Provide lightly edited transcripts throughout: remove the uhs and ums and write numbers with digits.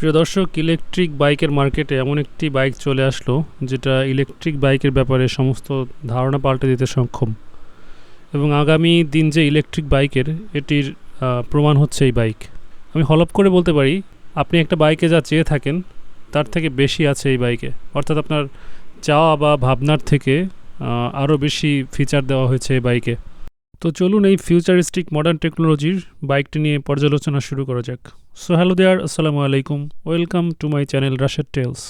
প্রিয় দর্শক, ইলেকট্রিক বাইকের মার্কেটে এমন একটি বাইক চলে আসলো যেটা ইলেকট্রিক বাইকের ব্যাপারে সমস্ত ধারণা পাল্টে দিতে সক্ষম। এবং আগামী দিন যে ইলেকট্রিক বাইকের এটির প্রমাণ হচ্ছে এই বাইক। আমি হলপ করে বলতে পারি, আপনি একটা বাইকে যা চেয়ে থাকেন তার থেকে বেশি আছে এই বাইকে। অর্থাৎ আপনার চাওয়া বা ভাবনার থেকে আরও বেশি ফিচার দেওয়া হয়েছে এই বাইকে। তো চলুন এই ফিউচারিস্টিক মডার্ন টেকনোলজির বাইকটি নিয়ে পর্যালোচনা শুরু করা যাক। সো হ্যালো দেয়ার, আসসালামু আলাইকুম, welcome to my channel Rashed tells.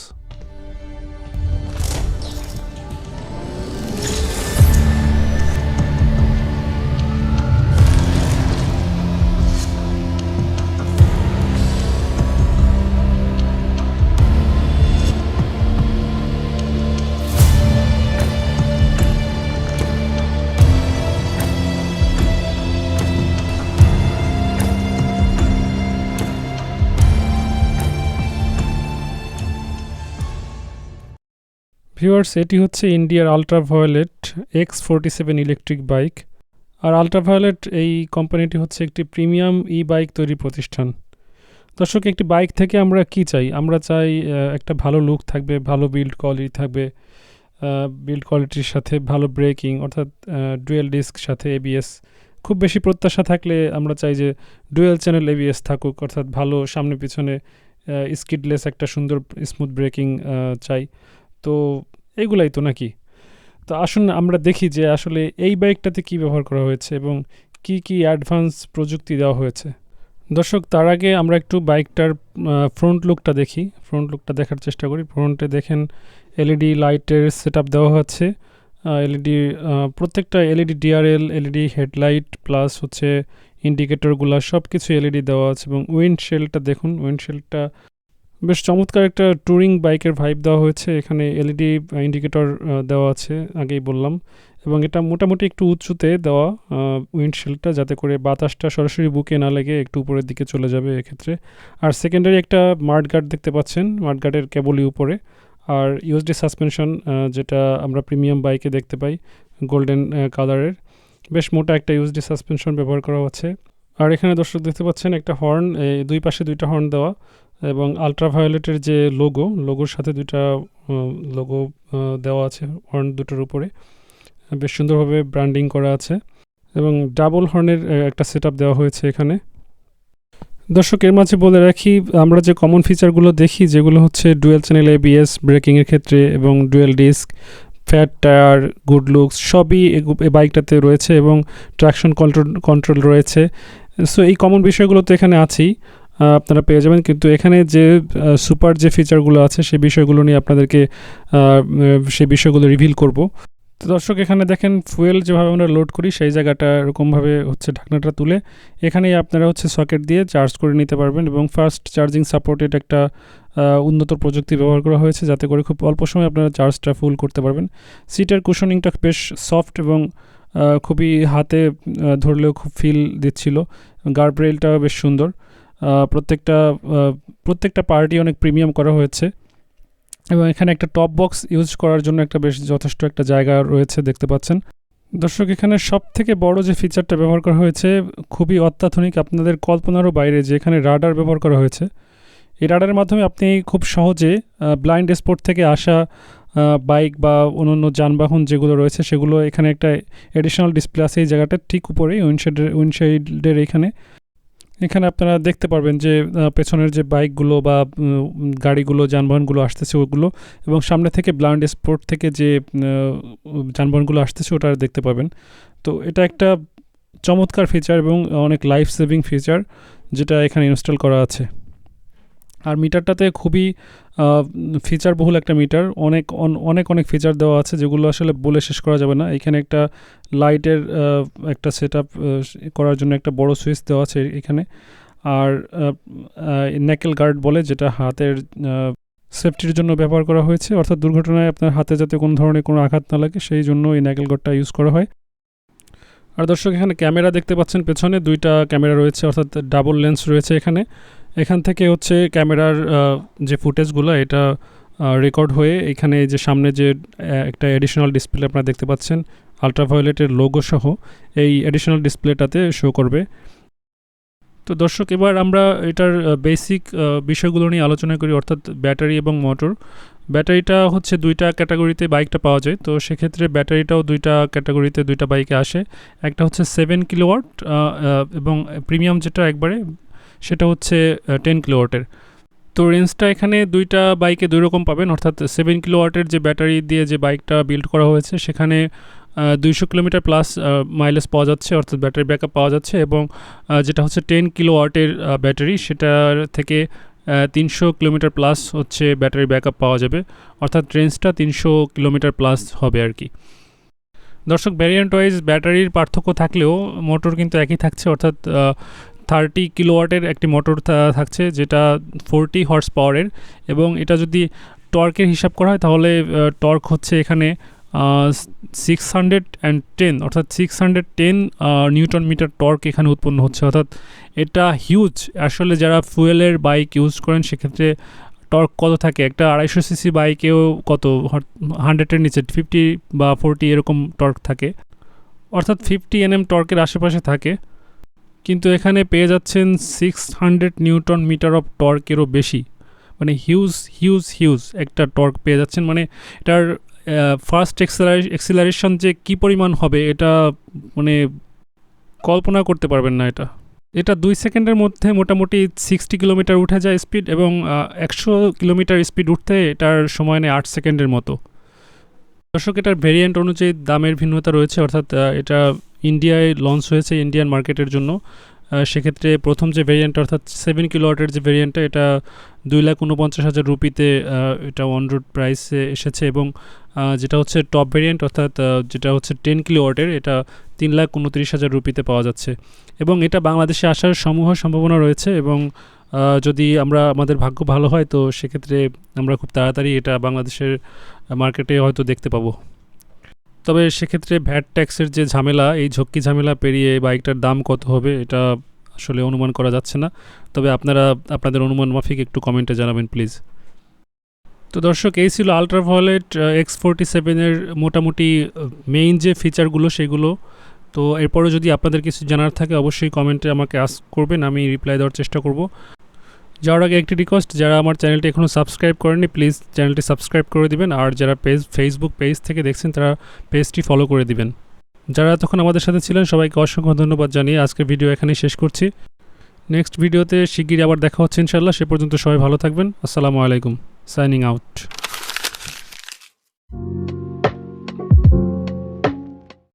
Viewers, এটি হচ্ছে ইন্ডিয়ার আল্ট্রাভায়োলেট X47 ইলেকট্রিক বাইক। আর আল্ট্রাভায়োলেট এই কোম্পানিটি হচ্ছে একটি প্রিমিয়াম ই বাইক তৈরি প্রতিষ্ঠান। দর্শক, একটি বাইক থেকে আমরা কি চাই? আমরা চাই একটা ভালো লুক থাকবে, ভালো বিল্ড কোয়ালিটি থাকবে, বিল্ড কোয়ালিটির সাথে ভালো ব্রেকিং, অর্থাৎ ডুয়েল ডিস্ক সাথে এবিএস। খুব বেশি প্রত্যাশা থাকলে আমরা চাই যে ডুয়েল চ্যানেল এবিএস থাকুক, অর্থাৎ ভালো সামনে পিছনে স্কিডলেস একটা সুন্দর স্মুথ ব্রেকিং চাই। তো এইগুলাই তো নাকি? তো আসুন আমরা দেখি যে আসলে এই বাইকটাতে কী ব্যবহার করা হয়েছে এবং কি কি অ্যাডভান্স প্রযুক্তি দেওয়া হয়েছে। দর্শক, তার আগে আমরা একটু বাইকটার ফ্রন্ট লুকটা দেখি, ফ্রন্ট লুকটা দেখার চেষ্টা করি। ফ্রন্টে দেখেন এলইডি লাইটের সেট আপ দেওয়া হচ্ছে। এলইডি প্রত্যেকটা LED DRL, LED headlight plus হচ্ছে ইন্ডিকেটরগুলো সব কিছু এলইডি দেওয়া আছে। এবং উইন্ডশেলটা দেখুন, উইন্ডশেলটা বেশ চমৎকার একটা ট্যুরিং বাইকের ভাইব দেওয়া হয়েছে। এখানে এলইডি ইন্ডিকেটর দেওয়া আছে, আগেই বললাম। এবং এটা মোটামুটি একটু উঁচুতে দেওয়া উইন্ডশিল্ডটা, যাতে করে বাতাসটা সরাসরি বুকে না লেগে একটু উপরের দিকে চলে যাবে এক্ষেত্রে। আর সেকেন্ডারি একটা মাডগার্ড দেখতে পাচ্ছেন, মাডগার্ডের কেবলই উপরে। আর ইউএসডি সাসপেনশন, যেটা আমরা প্রিমিয়াম বাইকে দেখতে পাই গোল্ডেন কালারের, বেশ মোটা একটা ইউএসডি সাসপেনশন ব্যবহার করা হচ্ছে। আর এখানে দর্শক দেখতে পাচ্ছেন একটা হর্ন, দুই পাশে দুইটা হর্ন দেওয়া, এবং আলট্রাভায়োলেটের যে লোগোর সাথে দুইটা লোগো দেওয়া আছে হর্ন দুটোর উপরে, বেশ সুন্দরভাবে ব্র্যান্ডিং করা আছে। এবং ডাবল হর্নের একটা সেট আপ দেওয়া হয়েছে এখানে। দর্শক, এর মাঝে বলে রাখি, আমরা যে কমন ফিচারগুলো দেখি, যেগুলো হচ্ছে ডুয়েল চ্যানেল এবিএস ব্রেকিংয়ের ক্ষেত্রে এবং dual disk, fat tyre, good looks, সবই এই বাইকটাতে রয়েছে। এবং ট্র্যাকশন কন্ট্রোল রয়েছে। সো এই কমন বিষয়গুলো তো এখানে আছেই, আপনারা পেয়ে যাবেন। কিন্তু এখানে যে সুপার যে ফিচারগুলো আছে সেই বিষয়গুলো নিয়ে আপনাদেরকে সেই বিষয়গুলো রিভিল করব। তো দর্শক, এখানে দেখেন ফুয়েল যেভাবে আমরা লোড করি সেই জায়গাটা এরকমভাবে হচ্ছে ঢাকনাটা তুলে এখানেই আপনারা হচ্ছে সকেট দিয়ে চার্জ করে নিতে পারবেন। এবং ফাস্ট চার্জিং সাপোর্টেড একটা উন্নত প্রযুক্তি ব্যবহার করা হয়েছে, যাতে করে খুব অল্প সময় আপনারা চার্জটা ফুল করতে পারবেন। সিটের কুশনিংটা বেশ সফট এবং খুবই হাতে ধরলেও খুব ফিল দিচ্ছিল। গার্ড রেলটাও বেশ সুন্দর। প্রত্যেকটা পার্টি অনেক প্রিমিয়াম করা হয়েছে। এবং এখানে একটা টপ বক্স ইউজ করার জন্য একটা বেশ যথেষ্ট একটা জায়গা রয়েছে, দেখতে পাচ্ছেন। দর্শক, এখানে সব থেকে বড় যে ফিচারটা ব্যবহার করা হয়েছে খুবই অত্যাধুনিক, আপনাদের কল্পনারও বাইরে, যে এখানে রাডার ব্যবহার করা হয়েছে। এই রাডারের মাধ্যমে আপনি খুব সহজে ব্লাইন্ড স্পট থেকে আসা বাইক বা অন্যান্য যানবাহন যেগুলো রয়েছে সেগুলো, এখানে একটা এডিশনাল ডিসপ্লে আছে এই জায়গাটার ঠিক উপরেই উইন্ডশিল্ডের এখানে আপনারা দেখতে পারবেন যে পেছনের যে বাইকগুলো বা গাড়িগুলো, যানবাহনগুলো আসতেছে ওগুলো, এবং সামনে থেকে ব্লাইন্ড স্পট থেকে যে যানবাহনগুলো আসতেছে ওটা দেখতে পাবেন। তো এটা একটা চমৎকার ফিচার এবং অনেক লাইফ সেভিং ফিচার যেটা এখানে ইনস্টল করা আছে। আর মিটারটাতে খুবই ফিচার বহুল একটা মিটার, অনেক ফিচার দেওয়া আছে যেগুলো আসলে বলে শেষ করা যাবে না। এখানে একটা লাইটের একটা সেট আপ করার জন্য একটা বড় সুইচ দেওয়া আছে এখানে। আর নেকেল গার্ড বলে, যেটা হাতের সেফটির জন্য ব্যবহার করা হয়েছে, অর্থাৎ দুর্ঘটনায় আপনার হাতে যাতে কোনো ধরনের কোনো আঘাত না লাগে সেই জন্য এই নেকেল গার্ডটা ইউজ করা হয়। আর দর্শক, এখানে ক্যামেরা দেখতে পাচ্ছেন, পেছনে দুইটা ক্যামেরা রয়েছে, অর্থাৎ ডাবল লেন্স রয়েছে এখান থেকে হচ্ছে ক্যামেরার যে ফুটেজগুলো এটা রেকর্ড হয়ে এখানে যে সামনে যে একটা এডিশনাল ডিসপ্লে আপনারা দেখতে পাচ্ছেন আলট্রাভায়োলেটের লোগো সহ, এই এডিশনাল ডিসপ্লেটাতে শো করবে। তো দর্শক, এবার আমরা এটার বেসিক বিষয়গুলো নিয়ে আলোচনা করি, অর্থাৎ ব্যাটারি এবং মোটর। ব্যাটারিটা হচ্ছে দুইটা ক্যাটাগরিতে বাইকটা পাওয়া যায়, তো সেক্ষেত্রে ব্যাটারিটাও দুইটা ক্যাটাগরিতে দুইটা বাইকে আসে। একটা হচ্ছে 7 কিলোওয়াট এবং প্রিমিয়াম যেটা একবারে সেটা হচ্ছে 10 কিলোওয়াটের। তো রেঞ্জটা এখানে দুইটা বাইকে দুই রকম পাবেন, অর্থাৎ 7 কিলোওয়াটের যে ব্যাটারি দিয়ে যে বাইকটা বিল্ড করা হয়েছে সেখানে 200 কিলোমিটার প্লাস মাইলেজ পাওয়া যাচ্ছে, অর্থাৎ ব্যাটারি ব্যাকআপ পাওয়া যাচ্ছে। এবং যেটা হচ্ছে 10 কিলোওয়াটের ব্যাটারি, সেটার থেকে 300 কিলোমিটার প্লাস হচ্ছে ব্যাটারি ব্যাকআপ পাওয়া যাবে, অর্থাৎ রেঞ্জটা 300 কিলোমিটার প্লাস হবে আর কি। দর্শক, ভ্যারিয়েন্ট ওয়াইজ ব্যাটারির পার্থক্য থাকলেও মোটর কিন্তু একই থাকছে, অর্থাৎ 30 কিলোওয়াটের একটি মোটর থাকছে যেটা 40 হর্স পাওয়ারের। এবং এটা যদি টর্কের হিসাব করা হয় তাহলে টর্ক হচ্ছে এখানে 610, অর্থাৎ 610 নিউটন মিটার টর্ক এখানে উৎপন্ন হচ্ছে, অর্থাৎ এটা হিউজ। আসলে যারা ফুয়েলের বাইক ইউজ করেন সেক্ষেত্রে টর্ক কত থাকে, একটা 250 সিসি বাইকেও কত 100-এর নিচে 50 বা 40 এরকম টর্ক থাকে, অর্থাৎ 50 NM টর্কের আশেপাশে থাকে। কিন্তু এখানে পেয়ে যাচ্ছেন 600 নিউটন মিটার অফ টর্কেরও বেশি, মানে হিউজ হিউজ হিউজ একটা টর্ক পেয়ে যাচ্ছেন। মানে এটার ফার্স্ট এক্সিলারেশন যে কী পরিমাণ হবে এটা মানে কল্পনা করতে পারবেন না। এটা 2 সেকেন্ডের মধ্যে মোটামুটি 60 কিলোমিটার উঠে যায় স্পিড, এবং 100 কিলোমিটার স্পিড উঠতে এটার সময় নেয় 8 সেকেন্ডের মতো। দর্শক, এটার ভেরিয়েন্ট অনুযায়ী দামের ভিন্নতা রয়েছে, অর্থাৎ এটা ইন্ডিয়ায় লঞ্চ হয়েছে ইন্ডিয়ান মার্কেটের জন্য। সেক্ষেত্রে প্রথম যে ভেরিয়েন্ট, অর্থাৎ 7 কিলোওয়াটের যে ভেরিয়েন্টটা, এটা 2,49,000 রুপিতে এটা অন রোড প্রাইসে এসেছে। এবং যেটা হচ্ছে টপ ভেরিয়েন্ট, অর্থাৎ যেটা হচ্ছে 10 কিলোওয়াটের, এটা 3,29,000 রুপিতে পাওয়া যাচ্ছে। এবং এটা বাংলাদেশে আসার সম্ভাবনা রয়েছে, এবং যদি আমাদের ভাগ্য ভালো হয় তো সেক্ষেত্রে আমরা খুব তাড়াতাড়ি এটা বাংলাদেশের মার্কেটে হয়তো দেখতে পাবো। তবে সেক্ষেত্রে ভ্যাট ট্যাক্সের যে ঝামেলা, এই ঝক্কি ঝামেলা পেরিয়ে বাইকটার দাম কত হবে এটা আসলে অনুমান করা যাচ্ছে না। তবে আপনারা আপনাদের অনুমান মাফিক একটু কমেন্টে জানাবেন প্লিজ। তো দর্শক, এই ছিল আল্ট্রাভায়োলেট X47-এর মোটামুটি মেইন যে ফিচারগুলো সেগুলো। তো এরপরে যদি আপনাদের কিছু জানার থাকে অবশ্যই কমেন্টে আমাকে আস্ক করবেন, আমি রিপ্লাই দেওয়ার চেষ্টা করব। যাওয়ার আগে একটি রিকোয়েস্ট, যারা আমার চ্যানেলটি এখনও সাবস্ক্রাইব করেননি প্লিজ চ্যানেলটি সাবস্ক্রাইব করে দিবেন, আর যারা ফেসবুক পেজ থেকে দেখছেন তারা পেজটি ফলো করে দিবেন। যারা তখন আমাদের সাথে ছিলেন সবাইকে অসংখ্য ধন্যবাদ জানিয়ে আজকের ভিডিও এখানেই শেষ করছি। নেক্সট ভিডিওতে শিগগিরই আবার দেখা হচ্ছে ইনশাল্লাহ। সে পর্যন্ত সবাই ভালো থাকবেন। আসসালামু আলাইকুম, সাইনিং আউট।